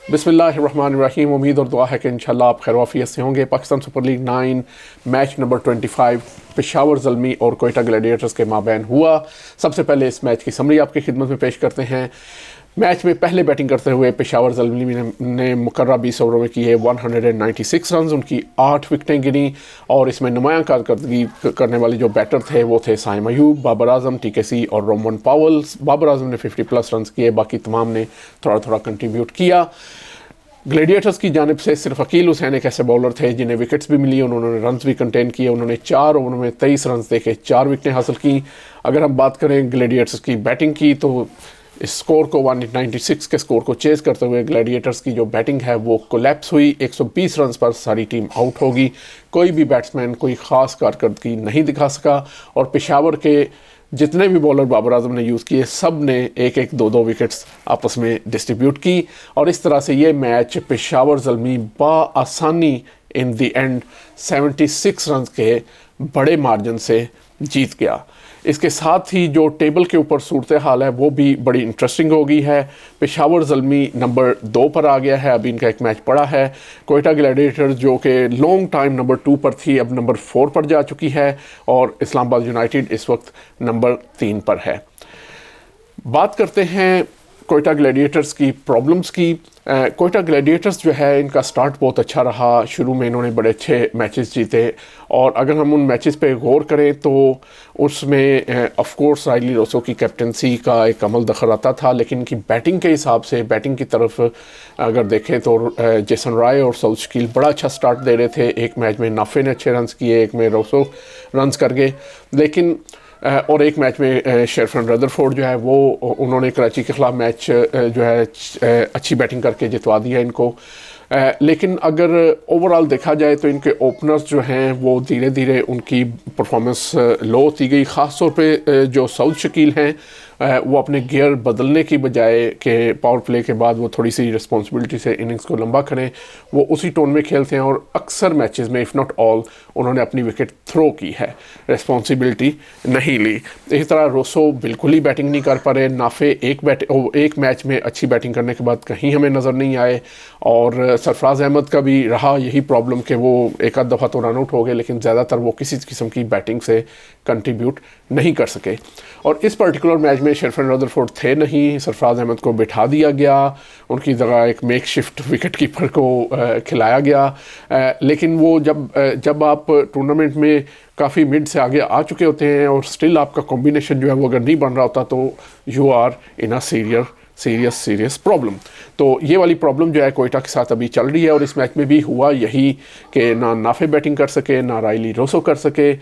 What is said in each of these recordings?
बिस्मिल्लाहिर्रहमानिर्रहीम। उम्मीद और दुआ है कि इंशाल्लाह आप खैर वाफियत से होंगे। Pakistan super league 9 match number 25 Peshawar Zalmi और कोयटा ग्लैडिएटर्स के माबैन हुआ। सबसे पहले इस मैच की समरी आपकी खिदमत में पेश करते हैं। मैच में पहले बैटिंग करते हुए पेशावर ज़ल्मी ने मुकर्रा 20 ओवरों में किए 196 रन, उनकी 8 विकटें गिनी और इसमें नुमायां कारकर्दगी करने वाले जो बैटर थे वो थे साइम अयूब, बाबर आजम, TKC और रोमन पावल। बाबर आजम ने 50+ रन किए, बाकी तमाम ने थोड़ा थोड़ा कंट्रीब्यूट किया। ग्लैडिएटर्स की जानिब से सिर्फ अकील हुसैन एक ऐसे बॉलर थे जिन्हें विकेट्स भी मिली, उन्होंने रन्स भी कंटेन किए। उन्होंने 4 ओवर में 23 रन देके 4 विकेटें हासिल की। अगर हम बात करें ग्लैडिएटर्स की बैटिंग की तो इस स्कोर को 196 के स्कोर को चेज़ करते हुए ग्लैडिएटर्स की जो बैटिंग है वो कोलैप्स हुई। 120 रन पर सारी टीम आउट होगी। कोई भी बैट्समैन कोई ख़ास कारकर्दगी नहीं दिखा सका और पेशावर के जितने भी बॉलर बाबर आजम ने यूज़ किए सब ने एक एक दो दो विकेट्स आपस में डिस्ट्रीब्यूट की और इस तरह से ये मैच पेशावर ज़ल्मी आसानी इन द एंड 76 रन के बड़े मार्जिन से जीत गया। इसके साथ ही जो टेबल के ऊपर सूरत हाल है वो भी बड़ी इंटरेस्टिंग हो गई है। पेशावर ज़ल्मी नंबर 2 पर आ गया है, अभी इनका एक मैच पड़ा है। कोयटा ग्लैडिएटर्स जो कि लॉन्ग टाइम नंबर 2 पर थी अब नंबर 4 पर जा चुकी है और इस्लामाबाद यूनाइटेड इस वक्त नंबर 3 पर है। बात करते हैं कोयटा ग्लैडिएटर्स की प्रॉब्लम्स की। कोयटा ग्लैडिएटर्स जो है इनका स्टार्ट बहुत अच्छा रहा। शुरू में इन्होंने बड़े अच्छे मैचेस जीते और अगर हम उन मैचेस पे गौर करें तो उसमें ऑफ कोर्स राइली रोसो की कैप्टनसी का एक अमल दखल आता था, लेकिन इनकी बैटिंग के हिसाब से बैटिंग की तरफ अगर देखें तो जेसन राय और साउथ शकील बड़ा अच्छा स्टार्ट दे रहे थे। एक मैच में नाफे ने अच्छे रन्स किए, एक में रोसो रन्स कर गए, लेकिन और एक मैच में शेरफन रदरफोर्ड जो है वो उन्होंने कराची के ख़िलाफ़ मैच जो है अच्छी बैटिंग करके जितवा दिया इनको। लेकिन अगर ओवरऑल देखा जाए तो इनके ओपनर्स जो हैं वो धीरे धीरे उनकी परफॉर्मेंस लो होती गई। ख़ास तौर पे जो साउथ शकील हैं वो अपने गियर बदलने की बजाय के पावर प्ले के बाद वो थोड़ी सी रिस्पॉन्सिबिलिटी से इनिंग्स को लंबा करें, वो उसी टोन में खेलते हैं और अक्सर मैचेस में इफ़ नॉट ऑल उन्होंने अपनी विकेट थ्रो की है, रिस्पॉन्सिबिलिटी नहीं ली। इसी तरह रोसो बिल्कुल ही बैटिंग नहीं कर पा रहे। नाफे एक मैच में अच्छी बैटिंग करने के बाद कहीं हमें नज़र नहीं आए और सरफराज अहमद का भी रहा यही प्रॉब्लम कि वो एक आध दफ़ा तो रन आउट हो गए लेकिन ज़्यादातर वो किसी किस्म की बैटिंग से कंट्रीब्यूट नहीं कर सके। और इस पर्टिकुलर मैच में शेरफन रदरफोर्ड थे नहीं, सरफराज अहमद को बिठा दिया गया, उनकी जगह एक मेक शिफ्ट विकेट कीपर को खिलाया गया। लेकिन वो जब आप टूर्नामेंट में काफ़ी मिड से आगे आ चुके होते हैं और स्टिल आपका कॉम्बिनेशन जो है वो अगर नहीं बन रहा होता तो you are in a serious problem. तो ये वाली प्रॉब्लम जो है कोयटा के साथ अभी चल रही है और इस मैच में भी हुआ यही कि ना नाफे बैटिंग कर सके ना राइली रोसो कर सके।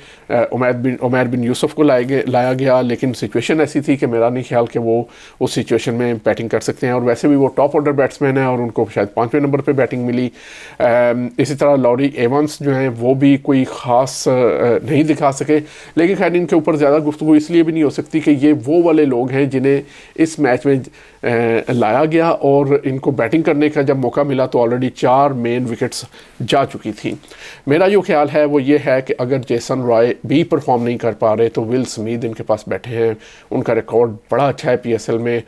उमैर बिन यूसुफ को लाया गया, लेकिन सिचुएशन ऐसी थी कि मेरा नहीं ख्याल कि वो उस सिचुएशन में बैटिंग कर सकते हैं और वैसे भी वो टॉप ऑर्डर बैट्समैन है और उनको शायद 5वें नंबर पर बैटिंग मिली। इसी तरह लॉरी एवंस जो हैं वो भी कोई ख़ास नहीं दिखा सके, लेकिन खैर इनके ऊपर ज़्यादा गुफ्तगू इसलिए भी नहीं हो सकती कि ये वो वाले लोग हैं जिन्हें इस मैच में लाया गया और इनको बैटिंग करने का जब मौका मिला तो ऑलरेडी 4 मेन विकेट्स जा चुकी थी। मेरा जो ख्याल है वो ये है कि अगर जेसन रॉय भी परफॉर्म नहीं कर पा रहे तो विल स्मिथ इनके पास बैठे हैं, उनका रिकॉर्ड बड़ा अच्छा है PSL में,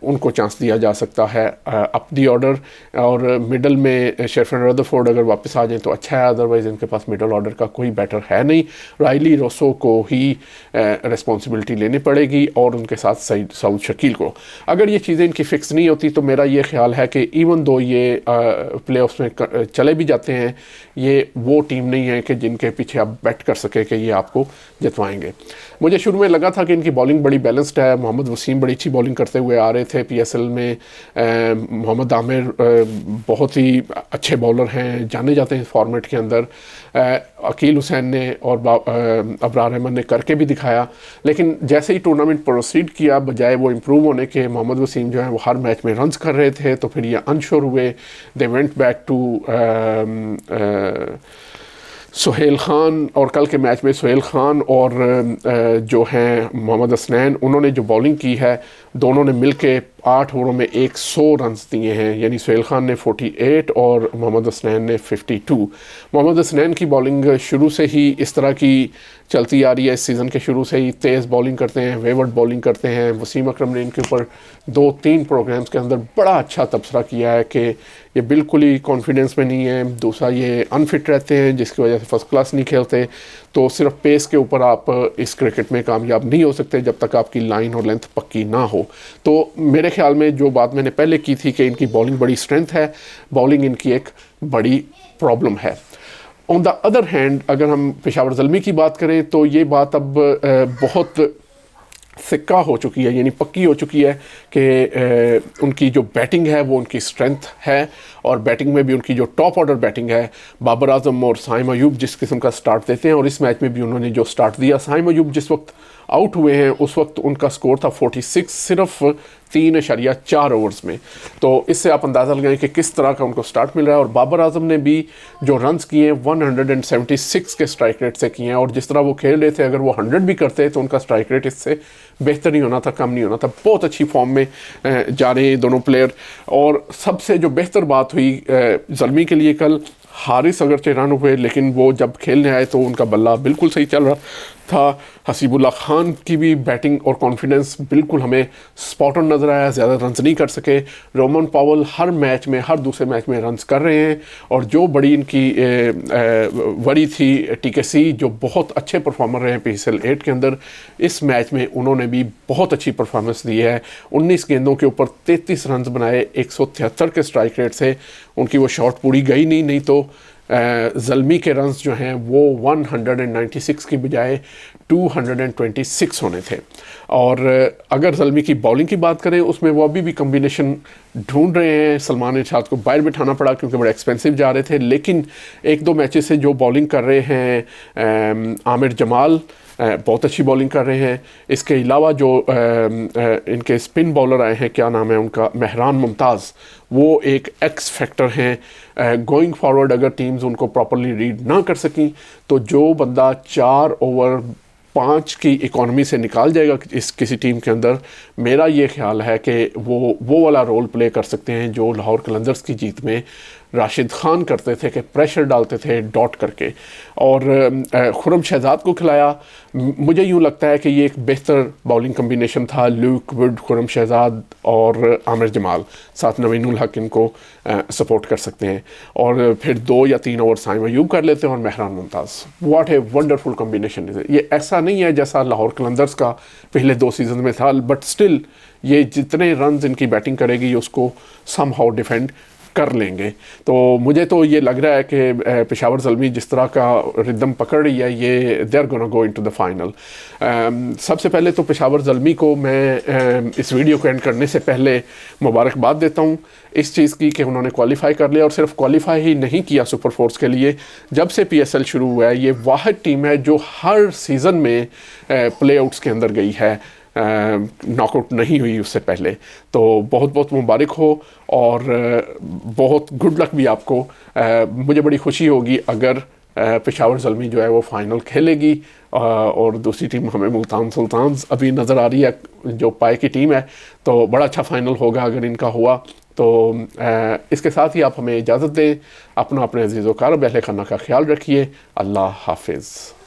उनको चांस दिया जा सकता है अप दी ऑर्डर। और मिडल में शेरफन रदरफोर्ड अगर वापस आ जाए तो अच्छा है, अदरवाइज़ इनके पास मिडल ऑर्डर का कोई बैटर है नहीं। राइली रोसो को ही रिस्पॉन्सिबिलिटी लेनी पड़ेगी और उनके साथ साउथ शकील को। अगर ये चीज़ें इनकी फिक्स नहीं होती तो मेरा ये ख्याल है कि इवन दो ये प्लेऑफ्स में चले भी जाते हैं, ये वो टीम नहीं है कि जिनके पीछे आप बैट कर सके कि ये आपको जितवाएंगे। मुझे शुरू में लगा था कि इनकी बॉलिंग बड़ी बैलेंस्ड है। मोहम्मद वसीम बड़ी अच्छी बॉलिंग करते हुए आ रहे थे PSL में। मोहम्मद आमिर बहुत ही अच्छे बॉलर हैं, जाने जाते हैं फॉर्मेट के अंदर। अकील हुसैन ने और अबरार अहमद ने करके भी दिखाया, लेकिन जैसे ही टूर्नामेंट प्रोसीड किया बजाय वो इम्प्रूव होने के, मोहम्मद वसीम जो है वो हर मैच में रन्स कर रहे थे तो फिर ये अनश्योर हुए। They went back to Sohail Khan और कल के मैच में सुहेल ख़ान और जो हैं मोहम्मद हसनैन, उन्होंने जो बॉलिंग की है दोनों ने मिल के 8 ओवरों में 100 रन दिए हैं, यानी सुहेल खान ने 48 और मोहम्मद हसनैन ने 52। मोहम्मद हसनैन की बॉलिंग शुरू से ही इस तरह की चलती आ रही है, इस सीज़न के शुरू से ही तेज़ बॉलिंग करते हैं, वेवर्ड बॉलिंग करते हैं। वसीम अकरम ने इनके ऊपर 2-3 प्रोग्राम्स के अंदर बड़ा अच्छा तबसरा किया है कि ये बिल्कुल ही कॉन्फिडेंस में नहीं है। दूसरा, ये अनफिट रहते हैं जिसकी वजह से फर्स्ट क्लास नहीं खेलते। तो सिर्फ पेस के ऊपर आप इस क्रिकेट में कामयाब नहीं हो सकते जब तक आपकी लाइन और लेंथ पक्की ना हो। तो मेरे ख्याल में जो बात मैंने पहले की थी कि इनकी बॉलिंग बड़ी स्ट्रेंथ है, बॉलिंग इनकी एक बड़ी प्रॉब्लम है। ऑन द अदर हैंड, अगर हम पेशावर ज़ल्मी की बात करें तो ये बात अब बहुत सिक्का हो चुकी है, यानी पक्की हो चुकी है कि उनकी जो बैटिंग है वो उनकी स्ट्रेंथ है, और बैटिंग में भी उनकी जो टॉप ऑर्डर बैटिंग है, बाबर आजम और साइम अयूब जिस किस्म का स्टार्ट देते हैं, और इस मैच में भी उन्होंने जो स्टार्ट दिया, साइम अयूब जिस वक्त आउट हुए हैं उस वक्त उनका स्कोर था 46, सिर्फ 3.4 ओवर्स में। तो इससे आप अंदाज़ा लगाएं कि किस तरह का उनको स्टार्ट मिल रहा है। और बाबर आजम ने भी जो रन्स किए हैं 176 के स्ट्राइक रेट से किए हैं, और जिस तरह वो खेल रहे थे अगर वो 100 भी करते तो उनका स्ट्राइक रेट इससे बेहतर नहीं होना था, कम नहीं होना था। बहुत अच्छी फॉर्म में जा रहे हैं दोनों प्लेयर। और सबसे जो बेहतर बात हुई ज़ल्मी के लिए, कल हारिस अगरचे रन हुए लेकिन वो जब खेलने आए तो उनका बल्ला बिल्कुल सही चल रहा था। हसीबुल्ला खान की भी बैटिंग और कॉन्फिडेंस बिल्कुल हमें स्पॉट ऑन नज़र आया, ज़्यादा रन्स नहीं कर सके। रोमन पॉवल हर मैच में, हर दूसरे मैच में रन्स कर रहे हैं, और जो बड़ी इनकी वरी थी टीकेसी, जो बहुत अच्छे परफॉर्मर रहे हैं PSL 8 के अंदर, इस मैच में उन्होंने भी बहुत अच्छी परफॉर्मेंस दी है। 19 गेंदों के ऊपर 33 रन्स बनाए 173 के स्ट्राइक रेट से। उनकी वो शॉट पूरी गई नहीं तो ज़ल्मी के रन्स जो हैं वो 196 की बजाय 226 होने थे। और अगर ज़ल्मी की बॉलिंग की बात करें उसमें वो अभी भी कम्बिनेशन ढूंढ रहे हैं। सलमान इरशाद को बाहर बिठाना पड़ा क्योंकि बड़े एक्सपेंसिव जा रहे थे, लेकिन 1-2 मैचेस से जो बॉलिंग कर रहे हैं आमिर जमाल बहुत अच्छी बॉलिंग कर रहे हैं। इसके अलावा जो इनके स्पिन बॉलर आए हैं, क्या नाम है उनका, मेहरान मुमताज़, वो एक एक्स फैक्टर हैं। गोइंग फॉरवर्ड अगर टीम्स उनको प्रॉपरली रीड ना कर सकें तो जो बंदा 4 ओवर 5 की इकॉनमी से निकाल जाएगा इस किसी टीम के अंदर, मेरा ये ख्याल है कि वो वाला रोल प्ले कर सकते हैं जो लाहौर कलंदर्स की जीत में राशिद खान करते थे कि प्रेशर डालते थे डॉट करके, और खुरम शहजाद को खिलाया। मुझे यूँ लगता है कि ये एक बेहतर बॉलिंग कम्बिनेशन था, ल्यूक वुड, खुरम शहजाद और आमिर जमाल, साथ नवीनुल हक इनको सपोर्ट कर सकते हैं, और फिर 2 या 3 ओवर साइम अयूब कर लेते हैं और Mehran Mumtaz. What a wonderful combination है। ये ऐसा नहीं है जैसा लाहौर कलंदर्स का पिछले 2 सीजन में था, बट स्टिल ये जितने रन इनकी बैटिंग करेगी उसको समहाउ डिफेंड कर लेंगे। तो मुझे तो ये लग रहा है कि पेशावर ज़ल्मी जिस तरह का रिदम पकड़ रही है, ये they are gonna go into the final. सबसे पहले तो पेशावर ज़ल्मी को मैं इस वीडियो को एंड करने से पहले मुबारकबाद देता हूँ इस चीज़ की कि उन्होंने क्वालिफाई कर लिया, और सिर्फ क्वालिफाई ही नहीं किया सुपर फोर्स के लिए। जब से PSL शुरू हुआ है ये वाहिद टीम है जो हर सीज़न में प्ले आउट्स के अंदर गई है, नॉकआउट नहीं हुई उससे पहले। तो बहुत बहुत मुबारक हो और बहुत गुड लक भी आपको। मुझे बड़ी खुशी होगी अगर पेशावर ज़ल्मी जो है वो फाइनल खेलेगी, और दूसरी टीम हमें मुल्तान सुल्तान्स अभी नज़र आ रही है जो पाए की टीम है, तो बड़ा अच्छा फाइनल होगा अगर इनका हुआ तो। इसके साथ ही आप हमें इजाज़त दें। अपने अजीज़ व कार अहले खाना का ख्याल रखिए। अल्लाह हाफिज़।